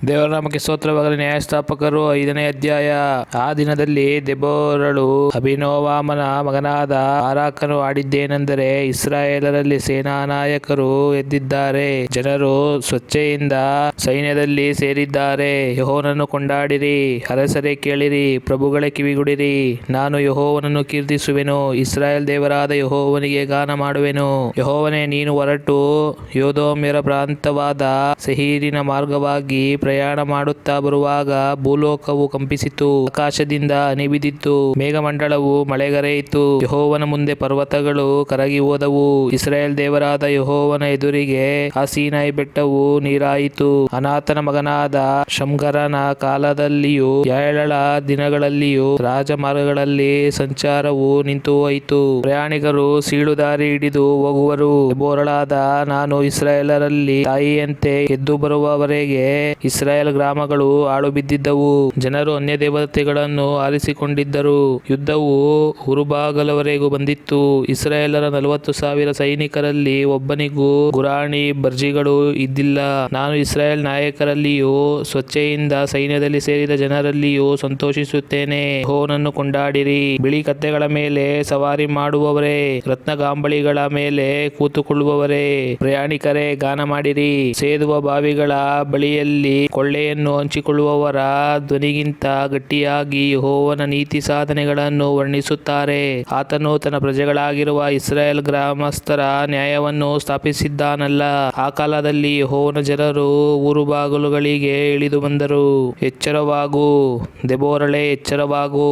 ದೇವರ ನಾಮಕ್ಕೆ ಸ್ತೋತ್ರವಾಗಲಿ. ನ್ಯಾಯಸ್ಥಾಪಕರು 5ನೇ ಅಧ್ಯಾಯ. ಆ ದಿನದಲ್ಲಿ ದೆಬೋರಳು ಅಭಿನೋವಾಮನ ಮಗನಾದ ಬಾರಾಕನು ಆಡಿದ್ದೇನೆಂದರೆ, ಇಸ್ರಾಯೇಲರಲ್ಲಿ ಸೇನಾನಾಯಕರು ಎದ್ದಿದ್ದಾರೆ, ಜನರು ಸ್ವೇಚ್ಛೆಯಿಂದ ಸೈನ್ಯದಲ್ಲಿ ಸೇರಿದ್ದಾರೆ. ಯೆಹೋವನನ್ನು ಕೊಂಡಾಡಿರಿ, ಅರಸರೇ ಕೇಳಿರಿ, ಪ್ರಭುಗಳೇ ಕಿವಿಗೊಡಿರಿ. ನಾನು ಯೆಹೋವನನ್ನು ಕೀರ್ತಿಸುವೆನು, ಇಸ್ರಾಯೇಲ್ ದೇವರಾದ ಯೆಹೋವನಿಗೆ ಗಾನ ಮಾಡುವೆನು. ಯೆಹೋವನೇ, ನೀನು ಹೊರಟು ಎದೋಮ್ಯರ ಪ್ರಾಂತವಾದ ಸೇಯೀರಿನ ಮಾರ್ಗವಾಗಿ ಪ್ರಯಾಣ ಮಾಡುತ್ತಾ ಬರುವಾಗ ಭೂಲೋಕವು ಕಂಪಿಸಿತು, ಆಕಾಶದಿಂದ ಹನಿ ಬಿದ್ದಿತು, ಮೇಘಮಂಡಲವು ಮಳೆಗರೆಯಿತು. ಯೆಹೋವನ ಮುಂದೆ ಪರ್ವತಗಳು ಕರಗಿ ಹೋದವು. ಇಸ್ರಾಯೇಲ್ ದೇವರಾದ ಯೆಹೋವನ ಎದುರಿಗೆ ಆ ಸೀನಾಯಿ ಬೆಟ್ಟವು ನೀರಾಯಿತು. ಅನಾತನ ಮಗನಾದ ಶಮ್ಗರನ ಕಾಲದಲ್ಲಿಯೂ ಯಾಯೇಲಳ ದಿನಗಳಲ್ಲಿಯೂ ರಾಜಮಾರ್ಗಗಳಲ್ಲಿ ಸಂಚಾರವು ನಿಂತು ಹೋಯಿತು. ಪ್ರಯಾಣಿಕರು ಸೀಳುದಾರಿ ಹಿಡಿದು ಹೋಗುವರು. ದೆಬೋರಳಾದ ನಾನು ಇಸ್ರಾಯೇಲರಲ್ಲಿ ತಾಯಿಯಂತೆ ಎದ್ದು ಬರುವವರೆಗೆ ಇಸ್ರಾಯೇಲ್ ಗ್ರಾಮಗಳು ಹಾಳು ಬಿದ್ದಿದ್ದವು. ಜನರು ಅನ್ಯ ದೇವತೆಗಳನ್ನು ಆರಿಸಿಕೊಂಡಿದ್ದರು. ಯುದ್ಧವು ಹುರುಬಾಗಲವರೆಗೂ ಬಂದಿತ್ತು. ಇಸ್ರಾಯೇಲರ 40,000 ಸೈನಿಕರಲ್ಲಿ ಒಬ್ಬನಿಗೂ ಗುರಾಣಿ ಬರ್ಜಿಗಳು ಇದ್ದಿಲ್ಲ. ನಾನು ಇಸ್ರಾಯೇಲ್ ನಾಯಕರಲ್ಲಿಯೂ ಸ್ವೇಚ್ಛೆಯಿಂದ ಸೈನ್ಯದಲ್ಲಿ ಸೇರಿದ ಜನರಲ್ಲಿಯೂ ಸಂತೋಷಿಸುತ್ತೇನೆ. ಯೆಹೋವನನ್ನು ಕೊಂಡಾಡಿರಿ. ಬಿಳಿ ಕತ್ತೆಗಳ ಮೇಲೆ ಸವಾರಿ ಮಾಡುವವರೇ, ರತ್ನಗಾಂಬಳಿಗಳ ಮೇಲೆ ಕೂತುಕೊಳ್ಳುವವರೇ, ಪ್ರಯಾಣಿಕರೇ, ಗಾನ ಮಾಡಿರಿ. ಸೇದುವ ಬಾವಿಗಳ ಬಳಿಯಲ್ಲಿ ಕೊಳ್ಳೆಯನ್ನು ಹಂಚಿಕೊಳ್ಳುವವರ ಧ್ವನಿಗಿಂತ ಗಟ್ಟಿಯಾಗಿ ಯೆಹೋವನ ನೀತಿ ಸಾಧನೆಗಳನ್ನು ವರ್ಣಿಸುತ್ತಾರೆ. ಆತನು ತನ್ನ ಪ್ರಜೆಗಳಾಗಿರುವ ಇಸ್ರಾಯೇಲ್ ಗ್ರಾಮಸ್ಥರ ನ್ಯಾಯವನ್ನು ಸ್ಥಾಪಿಸಿದ್ದಾನಲ್ಲ. ಆ ಕಾಲದಲ್ಲಿ ಯೆಹೋವನ ಜನರು ಊರುಬಾಗಿಲುಗಳಿಗೆ ಇಳಿದು ಬಂದರು. ಎಚ್ಚರವಾಗು, ದೆಬೋರಳೇ, ಎಚ್ಚರವಾಗು,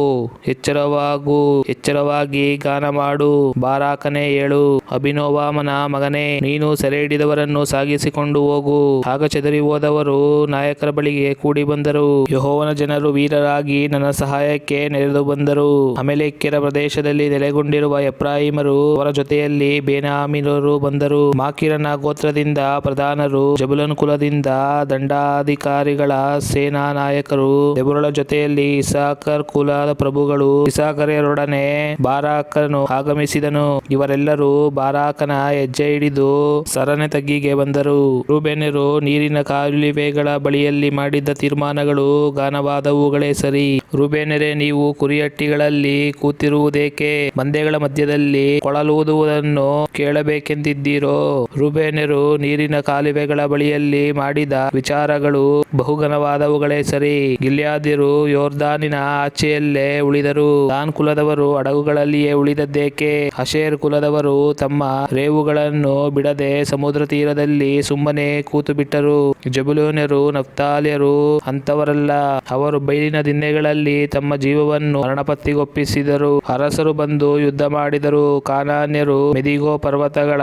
ಎಚ್ಚರವಾಗು, ಎಚ್ಚರವಾಗಿ ಗಾನ ಮಾಡು. ಬಾರಾಕನೇ, ಏಳು. ಅಭಿನೋವಾಮನ ಮಗನೇ, ನೀನು ಸೆರೆಹಿಡಿದವರನ್ನು ಸಾಗಿಸಿಕೊಂಡು ಹೋಗು. ಆಗ ಚದರಿ ಹೋದವರು ನಾಯಕರ ಬಳಿಗೆ ಕೂಡಿ ಬಂದರು. ಯೆಹೋವನ ಜನರು ವೀರರಾಗಿ ನನ್ನ ಸಹಾಯಕ್ಕೆ ನೆರೆದು ಬಂದರು. ಅಮಲೇಕ್ಯರ ಪ್ರದೇಶದಲ್ಲಿ ನೆಲೆಗೊಂಡಿರುವ ಎಫ್ರಾಯೀಮರು, ಅವರ ಜೊತೆಯಲ್ಲಿ ಬೆನ್ಯಾಮೀನರು ಬಂದರು. ಮಾಕೀರನ ಗೋತ್ರದಿಂದ ಪ್ರಧಾನರು, ಜೆಬುಲೂನ್ ಕುಲದಿಂದ ದಂಡಾಧಿಕಾರಿಗಳ ಸೇನಾ ನಾಯಕರು, ದೆಬೋರಳ ಜೊತೆಯಲ್ಲಿ ಇಸ್ಸಾಕಾರ್ ಕುಲದ ಪ್ರಭುಗಳು. ಇಸ್ಸಾಕಾರ್ಯರೊಡನೆ ಬಾರಾಕನು ಆಗಮಿಸಿದನು. ಇವರೆಲ್ಲರೂ ಬಾರಾಕನ ಹೆಜ್ಜೆ ಹಿಡಿದು ಸರನೆ ತಗ್ಗಿಗೆ ಬಂದರು. ರೂಬೇನ್ಯರು ನೀರಿನ ಕಾಲುವೆಗಳ ಬಳಿಯಲ್ಲಿ ಮಾಡಿದ್ದ ತೀರ್ಮಾನಗಳು ಘನವಾದವುಗಳೇ ಸರಿ. ರೂಬೇನ್ಯರೇ, ನೀವು ಕುರಿಹಟ್ಟಿಗಳಲ್ಲಿ ಕೂತಿರುವುದೇಕೆ? ಮಂದೆಗಳ ಮಧ್ಯದಲ್ಲಿ ಕೊಳಲೂದುವುದನ್ನು ಕೇಳಬೇಕೆಂದಿದ್ದೀರೋ? ರೂಬೇನ್ಯರು ನೀರಿನ ಕಾಲುವೆಗಳ ಬಳಿಯಲ್ಲಿ ಮಾಡಿದ ವಿಚಾರಗಳು ಬಹುಘನವಾದವುಗಳೇ ಸರಿ. ಗಿಲ್ಯಾದ್ಯರು ಯೊರ್ದಾನಿನ ಆಚೆಯಲ್ಲೇ ಉಳಿದರು. ದಾನ್ ಕುಲದವರು ಹಡಗುಗಳಲ್ಲಿಯೇ ಉಳಿದದ್ದೇಕೆ? ಆಶೇರ್ ಕುಲದವರು ತಮ್ಮ ರೇವುಗಳನ್ನು ಬಿಡದೆ ಸಮುದ್ರ ತೀರದಲ್ಲಿ ಸುಮ್ಮನೆ ಕೂತು ಬಿಟ್ಟರು. ಜೆಬುಲೂನ್ಯರು, ನಫ್ತಾಲ್ಯರು ಅಂಥವರಲ್ಲ. ಅವರು ಬಯಲಿನ ದಿಣ್ಣೆಗಳಲ್ಲಿ ತಮ್ಮ ಜೀವವನ್ನು ಮರಣಪತ್ತಿಗೊಪ್ಪಿಸಿದರು. ಅರಸರು ಬಂದು ಯುದ್ಧ ಮಾಡಿದರು. ಕಾನಾನ್ಯರು ಮೆದಿಗೋ ಪರ್ವತಗಳ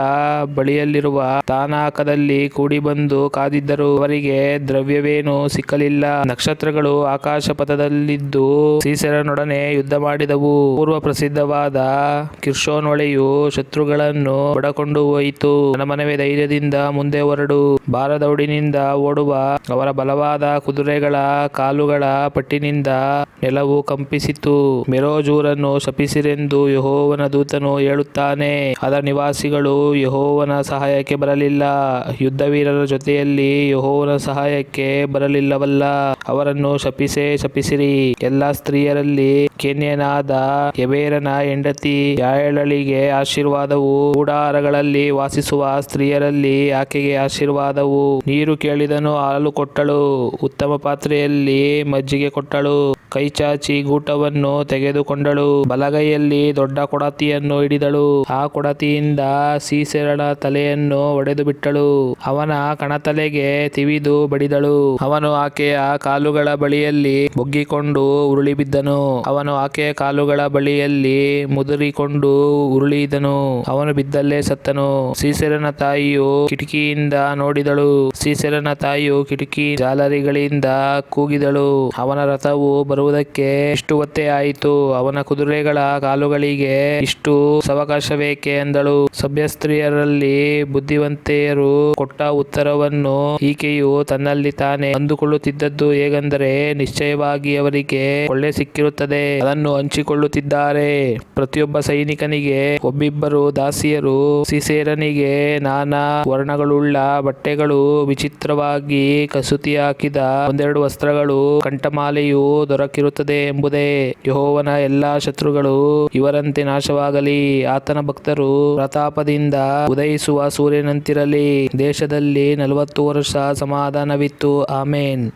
ಬಳಿಯಲ್ಲಿರುವ ತಾನಾಕದಲ್ಲಿ ಕೂಡಿ ಬಂದು ಕಾದಿದ್ದರು. ಅವರಿಗೆ ದ್ರವ್ಯವೇನೂ ಸಿಕ್ಕಲಿಲ್ಲ. ನಕ್ಷತ್ರಗಳು ಆಕಾಶ ಪಥದಲ್ಲಿದ್ದು ಸೀಸೆರನೊಡನೆ ಯುದ್ಧ ಮಾಡಿದವು. ಪೂರ್ವ ಪ್ರಸಿದ್ಧವಾದ ಕಿರ್ಷೋನ್ ಹೊಳೆಯು ಶತ್ರುಗಳನ್ನು ಬಡಕೊಂಡು ಹೋಯಿತು. ನನ್ನ ಮನವೇ, ಧೈರ್ಯದಿಂದ ಮುಂದೆ ಹೊರಡು. ಭಾರದೌಡಿನಿಂದ ಓಡುವ ಅವರ ಬಲವಾದ ಕುದುರೆಗಳ ಕಾಲುಗಳ ಪಟ್ಟಿನಿಂದ ನೆಲವು ಕಂಪಿಸಿತು. ಮೆರೋಜೂರನ್ನು ಶಪಿಸಿರೆಂದು ಯೆಹೋವನ ದೂತನು ಹೇಳುತ್ತಾನೆ. ಅದರ ನಿವಾಸಿಗಳು ಯೆಹೋವನ ಸಹಾಯಕ್ಕೆ ಬರಲಿಲ್ಲ. ಯುದ್ಧವೀರರ ಜೊತೆಯಲ್ಲಿ ಯೆಹೋವನ ಸಹಾಯಕ್ಕೆ ಬರಲಿಲ್ಲವಲ್ಲ. ಅವರನ್ನು ಶಪಿಸಿರಿ. ಎಲ್ಲಾ ಸ್ತ್ರೀಯರಲ್ಲಿ ಕೇನ್ಯನಾದ ಎಬೇರನ ಹೆಂಡತಿ ಯಾಯೇಲಳಿಗೆ ಆಶೀರ್ವಾದವು. ಗೂಡಾರಗಳಲ್ಲಿ ವಾಸಿಸುವ ಸ್ತ್ರೀಯರಲ್ಲಿ ಆಕೆಗೆ ಆಶೀರ್ವಾದವು. ನೀರು ಕೇಳಿದನು, ಹಾಲು ಕೊಟ್ಟಳು. ಉತ್ತಮ ಪಾತ್ರೆಯಲ್ಲಿ ಮಜ್ಜಿಗೆ ಕೊಟ್ಟಳು. ಕೈಚಾಚಿ ಗೂಟವನ್ನು ತೆಗೆದುಕೊಂಡಳು. ಬಲಗೈಯಲ್ಲಿ ದೊಡ್ಡ ಕೊಡತಿಯನ್ನು ಹಿಡಿದಳು. ಆ ಕೊಡತಿಯಿಂದ ಸೀಸೆರನ ತಲೆಯನ್ನು ಒಡೆದು ಬಿಟ್ಟಳು. ಅವನ ಕಣತಲೆಗೆ ತಿವಿದು ಬಡಿದಳು. ಅವನು ಆಕೆಯ ಕಾಲುಗಳ ಬಳಿಯಲ್ಲಿ ಬೊಗ್ಗಿಕೊಂಡು ಉರುಳಿ ಬಿದ್ದನು. ಅವನು ಆಕೆಯ ಕಾಲುಗಳ ಬಳಿಯಲ್ಲಿ ಮುದುರಿಕೊಂಡು ಉರುಳಿದನು. ಅವನು ಬಿದ್ದಲ್ಲೇ ಸತ್ತನು. ಸೀಸೆರನ ತಾಯಿಯು ಕಿಟಕಿಯಿಂದ ನೋಡಿದಳು. ಸೀಸೆರನ ತಾಯಿಯು ಕಿಟಕಿ ಜಾಲರಿಗಳಿಂದ ಕೂಗಿದಳು. ಅವನ ರಥವು ಬರುವುದಕ್ಕೆ ಇಷ್ಟು ಹೊತ್ತೇ ಆಯಿತು. ಅವನ ಕುದುರೆಗಳ ಕಾಲುಗಳಿಗೆ ಇಷ್ಟು ಸಾವಕಾಶವೇಕೆ ಎಂದಳು. ಸಭ್ಯಸ್ತ್ರೀಯರಲ್ಲಿ ಬುದ್ಧಿವಂತೆಯರು ಕೊಟ್ಟ ಉತ್ತರವನ್ನು ಈಕೆಯು ತನ್ನಲ್ಲಿ ತಾನೇ ಅಂದುಕೊಳ್ಳುತ್ತಿದ್ದದ್ದು ಹೇಗೆಂದರೆ, ನಿಶ್ಚಯವಾಗಿ ಅವರಿಗೆ ಕೊಳ್ಳೆ ಸಿಕ್ಕಿರುತ್ತದೆ, ಅದನ್ನು ಹಂಚಿಕೊಳ್ಳುತ್ತಿದ್ದಾರೆ. ಪ್ರತಿಯೊಬ್ಬ ಸೈನಿಕನಿಗೆ ಒಬ್ಬಿಬ್ಬರು ದಾಸಿಯರು. ಸೀಸೆರನಿಗೆ ನಾನಾ ವರ್ಣಗಳುಳ್ಳ ಬಟ್ಟೆಗಳು ವಿಚಿತ್ರವಾಗಿ ಕಸೂತಿ ಸುತ್ತಿ ಹಾಕಿದ ಒಂದೆರಡು ವಸ್ತ್ರಗಳು ಕಂಠಮಾಲೆಯು ದೊರಕಿರುತ್ತದೆ ಎಂಬುದೇ. ಯೆಹೋವನ ಎಲ್ಲಾ ಶತ್ರುಗಳು ಇವರಂತೆ ನಾಶವಾಗಲಿ. ಆತನ ಭಕ್ತರು ಪ್ರತಾಪದಿಂದ ಉದಯಿಸುವ ಸೂರ್ಯನಂತಿರಲಿ. ದೇಶದಲ್ಲಿ 40 ವರ್ಷ ಸಮಾಧಾನವಿತ್ತು. ಆಮೇನ್.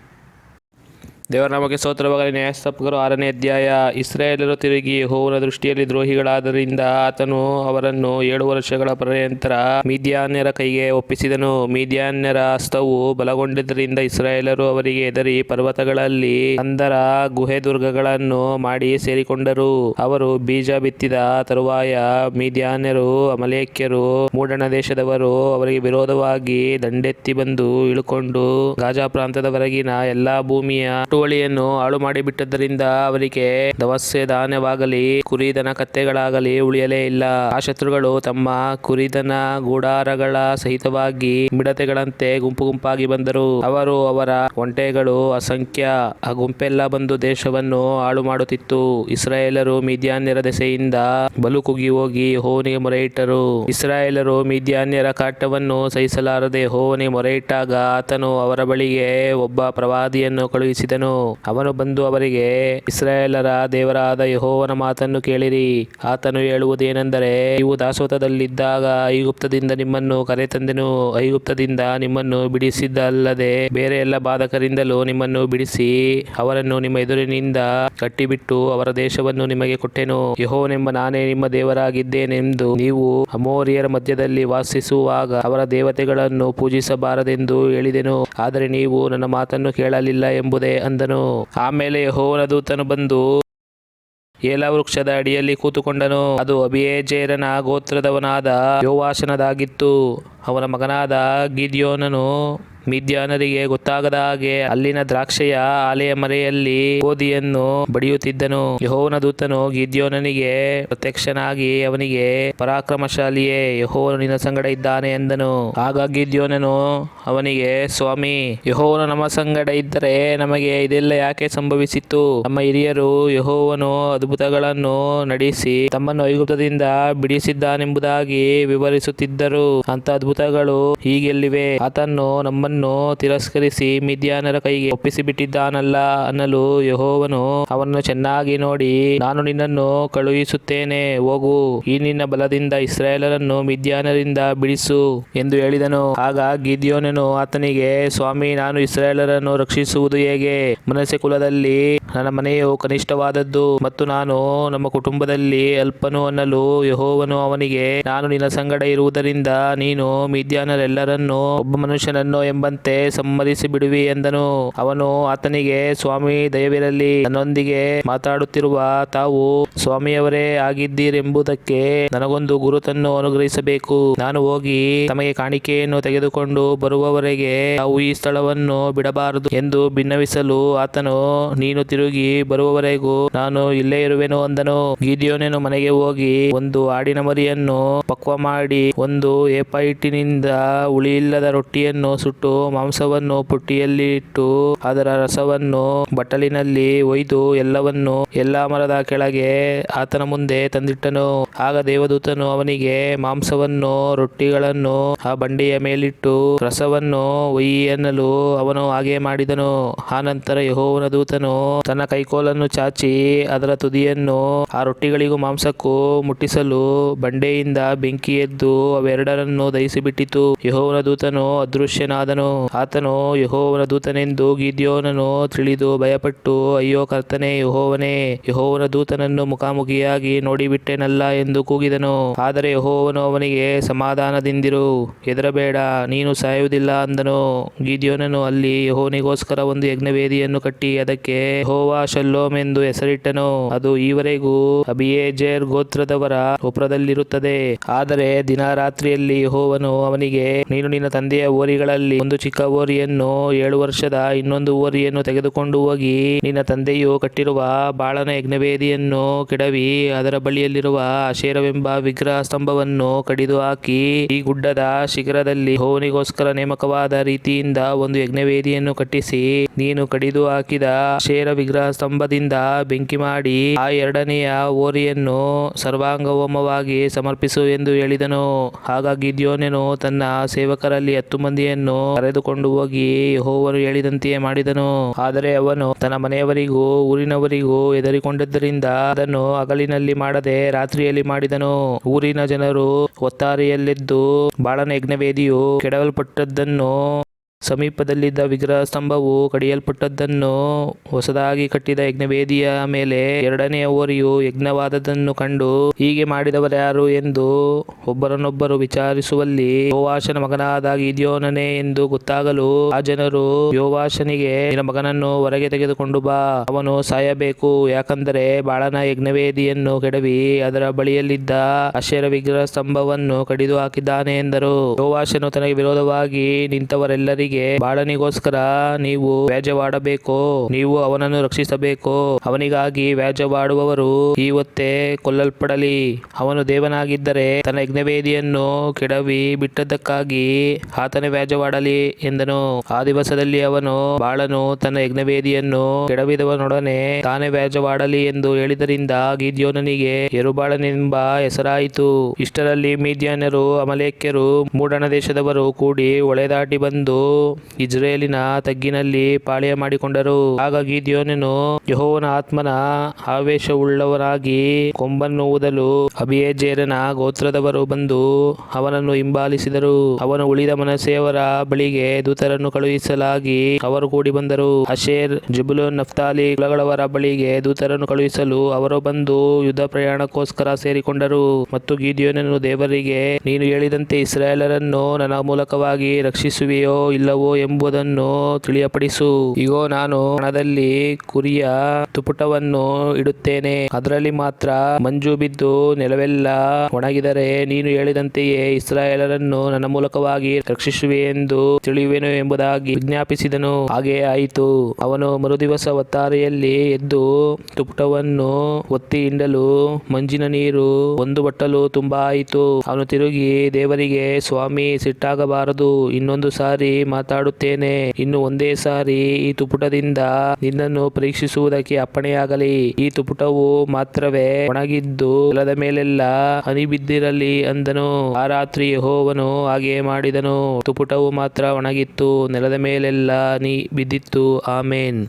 ದೇವರ ನಾಮಕ್ಕೆ ಸ್ತೋತ್ರವಾಗಲಿ. ನ್ಯಾಯಸ್ಥಾಪಕರು 6ನೇ ಅಧ್ಯಾಯ. ಇಸ್ರಾಯೇಲರು ತಿರುಗಿ ಯೆಹೋವನ ದೃಷ್ಟಿಯಲ್ಲಿ ದ್ರೋಹಿಗಳಾದ್ದರಿಂದ ಆತನು ಅವರನ್ನು 7 ವರ್ಷಗಳ ಪರ್ಯಂತರ ಮಿದ್ಯಾನ್ಯರ ಕೈಗೆ ಒಪ್ಪಿಸಿದನು. ಮಿದ್ಯಾನ್ಯರ ಹಸ್ತವು ಬಲಗೊಂಡಿದ್ದರಿಂದ ಇಸ್ರಾಯೇಲರು ಅವರಿಗೆ ಹೆದರಿ ಪರ್ವತಗಳಲ್ಲಿ ಅಂಧರ ಗುಹೆದುರ್ಗಗಳನ್ನು ಮಾಡಿ ಸೇರಿಕೊಂಡರು. ಅವರು ಬೀಜ ಬಿತ್ತಿದ ತರುವಾಯ ಮಿದ್ಯಾನ್ಯರು, ಅಮಲೇಕ್ಯರು, ಮೂಡಣ ದೇಶದವರು ಅವರಿಗೆ ವಿರೋಧವಾಗಿ ದಂಡೆತ್ತಿ ಬಂದು ಇಳುಕೊಂಡು ಗಾಜಾ ಪ್ರಾಂತದವರೆಗಿನ ಎಲ್ಲಾ ಭೂಮಿಯ ಹುಟ್ಟುವಳಿಯನ್ನು ಹಾಳು ಮಾಡಿಬಿಟ್ಟದ್ದರಿಂದ ಅವರಿಗೆ ದವಸ ಧಾನ್ಯವಾಗಲಿ ಕುರಿದನ ಕತ್ತೆಗಳಾಗಲಿ ಉಳಿಯಲೇ ಇಲ್ಲ. ಆ ಶತ್ರುಗಳು ತಮ್ಮ ಕುರಿದನ ಗೂಡಾರಗಳ ಸಹಿತವಾಗಿ ಮಿಡತೆಗಳಂತೆ ಗುಂಪು ಗುಂಪಾಗಿ ಬಂದರು. ಅವರು ಅವರ ಒಂಟೆಗಳು ಅಸಂಖ್ಯ. ಆ ಗುಂಪೆಲ್ಲ ಬಂದು ದೇಶವನ್ನು ಹಾಳು ಮಾಡುತ್ತಿತ್ತು. ಇಸ್ರಾಯೇಲರು ಮಿದ್ಯಾನ್ಯರ ದೆಸೆಯಿಂದ ಬಲು ಕುಗ್ಗಿ ಹೋಗಿ ಯೆಹೋವನಿಗೆ ಮೊರೆಯಿಟ್ಟರು. ಇಸ್ರಾಯೇಲರು ಮಿದ್ಯಾನ್ಯರ ಕಾಟವನ್ನು ಸಹಿಸಲಾರದೆ ಯೆಹೋವನಿಗೆ ಮೊರೆಯಿಟ್ಟಾಗ ಆತನು ಅವರ ಬಳಿಗೆ ಒಬ್ಬ ಪ್ರವಾದಿಯನ್ನು ಕಳುಹಿಸಿದನು. ಅವನು ಬಂದು ಅವರಿಗೆ, ಇಸ್ರಾಯೇಲರ ದೇವರಾದ ಯೆಹೋವನ ಮಾತನ್ನು ಕೇಳಿರಿ. ಆತನು ಹೇಳುವುದೇನೆಂದರೆ, ನೀವು ದಾಸೋಹದಲ್ಲಿದ್ದಾಗ ಐಗುಪ್ತದಿಂದ ನಿಮ್ಮನ್ನು ಕರೆತಂದೆನು. ಐಗುಪ್ತದಿಂದ ನಿಮ್ಮನ್ನು ಬಿಡಿಸಿದ್ದಲ್ಲದೆ ಬೇರೆ ಎಲ್ಲ ಬಾಧಕರಿಂದಲೂ ನಿಮ್ಮನ್ನು ಬಿಡಿಸಿ ಅವರನ್ನು ನಿಮ್ಮ ಎದುರಿನಿಂದ ಕಟ್ಟಿಬಿಟ್ಟು ಅವರ ದೇಶವನ್ನು ನಿಮಗೆ ಕೊಟ್ಟೆನು. ಯೆಹೋವನೆಂಬ ನಾನೇ ನಿಮ್ಮ ದೇವರಾಗಿದ್ದೇನೆಂದು ನೀವು ಅಮೋರಿಯರ ಮಧ್ಯದಲ್ಲಿ ವಾಸಿಸುವಾಗ ಅವರ ದೇವತೆಗಳನ್ನು ಪೂಜಿಸಬಾರದೆಂದು ಹೇಳಿದೆನು. ಆದರೆ ನೀವು ನನ್ನ ಮಾತನ್ನು ಕೇಳಲಿಲ್ಲ ಎಂಬುದೇ ಅಂದನು. ಆಮೇಲೆ ಯೆಹೋವನ ದೂತನು ಬಂದು ಏಲ ವೃಕ್ಷದ ಅಡಿಯಲ್ಲಿ ಕೂತುಕೊಂಡನು. ಅದು ಅಬೀಯೆಜೆರನ ಗೋತ್ರದವನಾದ ಯೋವಾಷನದಾಗಿತ್ತು. ಅವನ ಮಗನಾದ ಗಿದ್ಯೋನನು ಮಿದ್ಯಾನರಿಗೆ ಗೊತ್ತಾಗದ ಹಾಗೆ ಅಲ್ಲಿನ ದ್ರಾಕ್ಷೆಯ ಆಲೆಯ ಮರೆಯಲ್ಲಿ ಗೋಧಿಯನ್ನು ಬಡಿಯುತ್ತಿದ್ದನು. ಯೆಹೋವನ ದೂತನು ಗಿದ್ಯೋನನಿಗೆ ಪ್ರತ್ಯಕ್ಷನಾಗಿ ಅವನಿಗೆ, ಪರಾಕ್ರಮಶಾಲಿಯೇ, ಯೆಹೋವನು ನಿನ್ನ ಸಂಗಡ ಇದ್ದಾನೆ ಎಂದನು. ಆಗ ಗಿದ್ಯೋನನು ಅವನಿಗೆ, ಸ್ವಾಮಿ, ಯೆಹೋವನು ನಮ್ಮ ಸಂಗಡ ಇದ್ದರೆ ನಮಗೆ ಇದೆಲ್ಲ ಯಾಕೆ ಸಂಭವಿಸಿತು? ನಮ್ಮ ಹಿರಿಯರು ಯೆಹೋವನು ಅದ್ಭುತಗಳನ್ನು ನಡೆಸಿ ತಮ್ಮನ್ನು ಐಗುಪ್ತದಿಂದ ಬಿಡಿಸಿದ್ದಾನೆಂಬುದಾಗಿ ವಿವರಿಸುತ್ತಿದ್ದರು. ಅಂತ ಅದ್ಭುತಗಳು ಹೀಗೆಲ್ಲಿವೆ? ಆತನು ನಮ್ಮನ್ನು ತಿರಸ್ಕರಿಸಿ ಮಿದ್ಯಾನರ ಕೈಗೆ ಒಪ್ಪಿಸಿಬಿಟ್ಟಿದ್ದಾನಲ್ಲ ಅನ್ನಲು ಯೆಹೋವನು ಅವನನ್ನು ಚೆನ್ನಾಗಿ ನೋಡಿ, ನಾನು ನಿನ್ನನ್ನು ಕಳುಹಿಸುತ್ತೇನೆ, ಹೋಗು, ಈ ನಿನ್ನ ಬಲದಿಂದ ಇಸ್ರಾಯೇಲರನ್ನು ಮಿದ್ಯಾನರಿಂದ ಬಿಡಿಸು ಎಂದು ಹೇಳಿದನು. ಆಗ ಗಿದ್ಯೋನನು ಆತನಿಗೆ, ಸ್ವಾಮಿ, ನಾನು ಇಸ್ರಾಯೇಲರನ್ನು ರಕ್ಷಿಸುವುದು ಹೇಗೆ? ಮನಸ್ಸೆ ಕುಲದಲ್ಲಿ ನನ್ನ ಮನೆಯು ಕನಿಷ್ಠವಾದದ್ದು ಮತ್ತು ನಾನು ನಮ್ಮ ಕುಟುಂಬದಲ್ಲಿ ಅಲ್ಪನು ಅನ್ನಲು ಯೆಹೋವನು ಅವನಿಗೆ, ನಾನು ನಿನ್ನ ಸಂಗಡ ಇರುವುದರಿಂದ ನೀನು ಮಿದ್ಯಾನರೆಲ್ಲರನ್ನು ಒಬ್ಬ ಮನುಷ್ಯನನ್ನು ಎಂಬಂತೆ ಸಮ್ಮರಿಸಿ ಬಿಡುವಿ ಎಂದನು. ಅವನು ಆತನಿಗೆ, ಸ್ವಾಮಿ, ದಯವಿರಲಿ, ನನ್ನೊಂದಿಗೆ ಮಾತಾಡುತ್ತಿರುವ ತಾವು ಸ್ವಾಮಿಯವರೇ ಆಗಿದ್ದೀರೆಂಬುದಕ್ಕೆ ನನಗೊಂದು ಗುರುತನ್ನು ಅನುಗ್ರಹಿಸಬೇಕು. ನಾನು ಹೋಗಿ ತಮಗೆ ಕಾಣಿಕೆಯನ್ನು ತೆಗೆದುಕೊಂಡು ಬರುವವರೆಗೆ ತಾವು ಈ ಸ್ಥಳವನ್ನು ಬಿಡಬಾರದು ಎಂದು ಬಿನ್ನವಿಸಲು ಆತನು, ನೀನು ತಿರುಗಿ ಬರುವವರೆಗೂ ನಾನು ಇಲ್ಲೇ ಇರುವೆನು ಅಂದನು. ಗಿದ್ಯೋನನು ಮನೆಗೆ ಹೋಗಿ ಒಂದು ಆಡಿನ ಮರಿಯನ್ನು ಪಕ್ವ ಮಾಡಿ ಒಂದು ಏಫ ಹಿಟ್ಟಿನಿಂದ ಹುಳಿಯಿಲ್ಲದ ರೊಟ್ಟಿಯನ್ನು ಸುಟ್ಟು ಮಾಂಸವನ್ನು ಪುಟ್ಟಿಯಲ್ಲಿ ಇಟ್ಟು ಅದರ ರಸವನ್ನು ಬಟ್ಟಲಿನಲ್ಲಿ ಒಯ್ದು ಎಲ್ಲವನ್ನು ಎಲ್ಲಾ ಮರದ ಕೆಳಗೆ ಆತನ ಮುಂದೆ ತಂದಿಟ್ಟನು. ಆಗ ದೇವದೂತನು ಅವನಿಗೆ ಮಾಂಸವನ್ನು ರೊಟ್ಟಿಗಳನ್ನು ಆ ಬಂಡೆಯ ಮೇಲಿಟ್ಟು ರಸವನ್ನು ಒಯ್ಯಿ ಎನ್ನಲು ಅವನು ಹಾಗೆ ಮಾಡಿದನು. ಆನಂತರ ಯೆಹೋವನ ದೂತನು ತನ್ನ ಕೈಕೋಲನ್ನು ಚಾಚಿ ಅದರ ತುದಿಯನ್ನು ಆ ರೊಟ್ಟಿಗಳಿಗೂ ಮಾಂಸಕ್ಕೂ ಮುಟ್ಟಿಸಲು ಬಂಡೆಯಿಂದ ಬೆಂಕಿ ಎದ್ದು ಅವೆರಡರನ್ನು ದಹಿಸಿಬಿಟ್ಟಿತು. ಯೆಹೋವನ ದೂತನು ಅದೃಶ್ಯನಾದನು. ಆತನು ಯೆಹೋವನ ದೂತನೆಂದು ಗಿದ್ಯೋನನು ತಿಳಿದು ಭಯಪಟ್ಟು, ಅಯ್ಯೋ ಕರ್ತನೇ, ಯೆಹೋವನೇ, ಯೆಹೋವನ ದೂತನನ್ನು ಮುಖಾಮುಖಿಯಾಗಿ ನೋಡಿಬಿಟ್ಟೆನಲ್ಲ ಎಂದು ಕೂಗಿದನು. ಆದರೆ ಯೆಹೋವನು ಅವನಿಗೆ, ಸಮಾಧಾನದಿಂದಿರು, ಹೆದರಬೇಡ, ನೀನು ಸಾಯುವುದಿಲ್ಲ ಅಂದನು. ಗಿದ್ಯೋನನು ಅಲ್ಲಿ ಯೆಹೋವನಿಗೋಸ್ಕರ ಒಂದು ಯಜ್ಞವೇದಿಯನ್ನು ಕಟ್ಟಿ ಅದಕ್ಕೆ ಯೆಹೋವ ಶಲ್ಲೋಮ್ ಎಂದು ಹೆಸರಿಟ್ಟನು. ಅದು ಈವರೆಗೂ ಅಬೀಯೆಜೆರ್ ಗೋತ್ರದವರ ಒಪ್ರದಲ್ಲಿರುತ್ತದೆ. ಆದರೆ ದಿನರಾತ್ರಿಯಲ್ಲಿ ಯೆಹೋವನು ಅವನಿಗೆ, ನೀನು ನಿನ್ನ ತಂದೆಯ ಹೋರಿಗಳಲ್ಲಿ ಒಂದು ಚಿಕ್ಕ ಹೋರಿಯನ್ನು 7 ವರ್ಷದ ಇನ್ನೊಂದು ಹೋರಿಯನ್ನು ತೆಗೆದುಕೊಂಡು ಹೋಗಿ ನಿನ್ನ ತಂದೆಯು ಕಟ್ಟಿರುವ ಬಾಳನ ಯಜ್ಞವೇದಿಯನ್ನು ಕೆಡವಿ ಅದರ ಬಳಿಯಲ್ಲಿರುವ ಅಶೇರವೆಂಬ ವಿಗ್ರಹ ಸ್ತಂಭವನ್ನು ಕಡಿದು ಹಾಕಿ ಈ ಗುಡ್ಡದ ಶಿಖರದಲ್ಲಿ ಯೆಹೋವನಿಗೋಸ್ಕರ ನೇಮಕವಾದ ರೀತಿಯಿಂದ ಒಂದು ಯಜ್ಞವೇದಿಯನ್ನು ಕಟ್ಟಿಸಿ ನೀನು ಕಡಿದು ಹಾಕಿದ ಅಶೇರ ವಿಗ್ರಹ ಸ್ತಂಭದಿಂದ ಬೆಂಕಿ ಮಾಡಿ ಆ 2ನೆಯ ಹೋರಿಯನ್ನು ಸರ್ವಾಂಗ ಹೋಮವಾಗಿ ಸಮರ್ಪಿಸು ಎಂದು ಹೇಳಿದನು. ಆಗ ಗಿದ್ಯೋನನು ಅವನು ತನ್ನ ಸೇವಕರಲ್ಲಿ 10 ಮಂದಿಯನ್ನು ಕರೆದುಕೊಂಡು ಹೋಗಿ ಯೆಹೋವನು ಹೇಳಿದಂತೆಯೇ ಮಾಡಿದನು. ಆದರೆ ಅವನು ತನ್ನ ಮನೆಯವರಿಗೂ ಊರಿನವರಿಗೂ ಹೆದರಿಕೊಂಡಿದ್ದರಿಂದ ಅದನ್ನು ಹಗಲಿನಲ್ಲಿ ಮಾಡದೆ ರಾತ್ರಿಯಲ್ಲಿ ಮಾಡಿದನು. ಊರಿನ ಜನರು ಹೊತ್ತಾರೆಯಲ್ಲೆದ್ದು ಬಾಳನ ಯಜ್ಞವೇದಿಯು ಕೆಡವಲ್ಪಟ್ಟದ್ದನ್ನು, ಸಮೀಪದಲ್ಲಿದ್ದ ವಿಗ್ರಹ ಸ್ತಂಭವು ಕಡಿಯಲ್ಪಟ್ಟದ್ದನ್ನು, ಹೊಸದಾಗಿ ಕಟ್ಟಿದ ಯಜ್ಞವೇದಿಯ ಮೇಲೆ 2ನೇ ಹೋರಿಯು ಯಜ್ಞವಾದದ್ದನ್ನು ಕಂಡು, ಹೀಗೆ ಮಾಡಿದವರ್ಯಾರು ಎಂದು ಒಬ್ಬರನ್ನೊಬ್ಬರು ವಿಚಾರಿಸುವಲ್ಲಿ ಯೋವಾಷನ ಮಗನಾದ ಗಿದ್ಯೋನನೇ ಎಂದು ಗೊತ್ತಾಗಲು ಆ ಜನರು ಯೋವಾಷನಿಗೆ, ನಿನ್ನ ಮಗನನ್ನು ಹೊರಗೆ ತೆಗೆದುಕೊಂಡು ಬಾ, ಅವನು ಸಾಯಬೇಕು, ಯಾಕಂದರೆ ಬಾಳನ ಯಜ್ಞವೇದಿಯನ್ನು ಕೆಡವಿ ಅದರ ಬಳಿಯಲ್ಲಿದ್ದ ಅಶೇರ ವಿಗ್ರಹ ಸ್ತಂಭವನ್ನು ಕಡಿದು ಹಾಕಿದ್ದಾನೆ ಎಂದರು. ಯೋವಾಷನು ತನಗೆ ವಿರೋಧವಾಗಿ ನಿಂತವರೆಲ್ಲರಿಗೆ, ಬಾಳನಿಗೋಸ್ಕರ ನೀವು ವ್ಯಾಜ್ಯವಾಡಬೇಕೋ, ನೀವು ಅವನನ್ನು ರಕ್ಷಿಸಬೇಕೋ, ಅವನಿಗಾಗಿ ವ್ಯಾಜ್ಯವಾಡುವವರು ಇವತ್ತೇ ಕೊಲ್ಲಲ್ಪಡಲಿ. ಅವನು ದೇವನಾಗಿದ್ದರೆ ತನ್ನ ಯಜ್ಞವೇದಿಯನ್ನು ಕೆಡವಿ ಬಿಟ್ಟದ್ದಕ್ಕಾಗಿ ಆತನೇ ವ್ಯಾಜ್ಯವಾಡಲಿ ಎಂದನು. ಆ ದಿವಸದಲ್ಲಿ ಅವನು, ಬಾಳನು ತನ್ನ ಯಜ್ಞವೇದಿಯನ್ನು ಕೆಡವಿದವನೊಡನೆ ತಾನೇ ವ್ಯಾಜ್ಯವಾಡಲಿ ಎಂದು ಹೇಳಿದ್ದರಿಂದ ಗಿದ್ಯೋನನಿಗೆ ಯೆರುಬ್ಬಾಳನೆಂಬ ಹೆಸರಾಯಿತು. ಇಷ್ಟರಲ್ಲಿ ಮಿದ್ಯಾನ್ಯರು ಅಮಲೇಕ್ಯರು ಮೂಡಣ ದೇಶದವರು ಕೂಡಿ ಹೊಳೆ ದಾಟಿ ಬಂದು ಇಜ್ರೇಲಿನ ತಗ್ಗಿನಲ್ಲಿ ಪಾಳೆಯ ಮಾಡಿಕೊಂಡರು. ಆಗ ಗಿದ್ಯೋನನು ಯೆಹೋವನ ಆತ್ಮನ ಆವೇಶವುಳ್ಳವನಾಗಿ ಕೊಂಬನ್ನು ಊದಲು ಅಬೀಯೆಜೆರನ ಗೋತ್ರದವರು ಬಂದು ಅವನನ್ನು ಹಿಂಬಾಲಿಸಿದರು. ಅವನು ಉಳಿದ ಮನಸ್ಸೆಯವರ ಬಳಿಗೆ ದೂತರನ್ನು ಕಳುಹಿಸಲಾಗಿ ಅವರು ಕೂಡಿ ಬಂದರು. ಆಶೇರ್, ಜೆಬುಲೂನ್, ನಫ್ತಾಲಿ ಕುಲಗಳವರ ಬಳಿಗೆ ದೂತರನ್ನು ಕಳುಹಿಸಲು ಅವರು ಬಂದು ಯುದ್ಧ ಪ್ರಯಾಣಕ್ಕೋಸ್ಕರ ಸೇರಿಕೊಂಡರು. ಮತ್ತು ಗಿದ್ಯೋನನು ದೇವರಿಗೆ, ನೀನು ಹೇಳಿದಂತೆ ಇಸ್ರಾಯೇಲರನ್ನು ನನ್ನ ಮೂಲಕವಾಗಿ ರಕ್ಷಿಸುವೆಯೋ ಇಲ್ಲವೋ ಎಂಬುದನ್ನು ತಿಳಿಯಪಡಿಸು. ಇಗೋ, ನಾನು ಹಣದಲ್ಲಿ ಕುರಿಯ ತುಪ್ಪಟವನ್ನು ಇಡುತ್ತೇನೆ, ಅದರಲ್ಲಿ ಮಾತ್ರ ಮಂಜು ಬಿದ್ದು ನೆಲವೆಲ್ಲ ಒಣಗಿದರೆ ನೀನು ಹೇಳಿದಂತೆಯೇ ಇಸ್ರಾಯೇಲರನ್ನು ನನ್ನ ಮೂಲಕವಾಗಿ ರಕ್ಷಿಸುವೆಯೆಂದು ತಿಳಿಯುವೆನು ಎಂಬುದಾಗಿ ವಿಜ್ಞಾಪಿಸಿದನು. ಹಾಗೆಯೇ ಆಯಿತು. ಅವನು ಮರುದಿವಸ ಹೊತ್ತಾರೆಯಲ್ಲಿ ಎದ್ದು ತುಪ್ಪಟವನ್ನು ಒತ್ತಿ ಹಿಂಡಲು ಮಂಜಿನ ನೀರು 1 ಬಟ್ಟಲು ತುಂಬಾ ಆಯಿತು. ಅವನು ತಿರುಗಿ ದೇವರಿಗೆ, ಸ್ವಾಮಿ, ಸಿಟ್ಟಾಗಬಾರದು, ಇನ್ನೊಂದು ಸಾರಿ ಮಾತಾಡುತ್ತೇನೆ, ಇನ್ನು ಒಂದೇ ಸಾರಿ ಈ ತುಪ್ಪಟದಿಂದ ನಿನ್ನನ್ನು ಪರೀಕ್ಷಿಸುವುದಕ್ಕೆ ಅಪ್ಪಣೆಯಾಗಲಿ. ಈ ತುಪ್ಪಟವು ಮಾತ್ರವೇ ಒಣಗಿದ್ದು ನೆಲದ ಮೇಲೆಲ್ಲ ಹನಿ ಬಿದ್ದಿರಲಿ ಅಂದನು. ಆ ರಾತ್ರಿ ಯೆಹೋವನು ಹಾಗೆಯೇ ಮಾಡಿದನು. ತುಪ್ಪಟವು ಮಾತ್ರ ಒಣಗಿತ್ತು, ನೆಲದ ಮೇಲೆಲ್ಲ ಹನಿ ಬಿದ್ದಿತ್ತು. ಆಮೇನ್.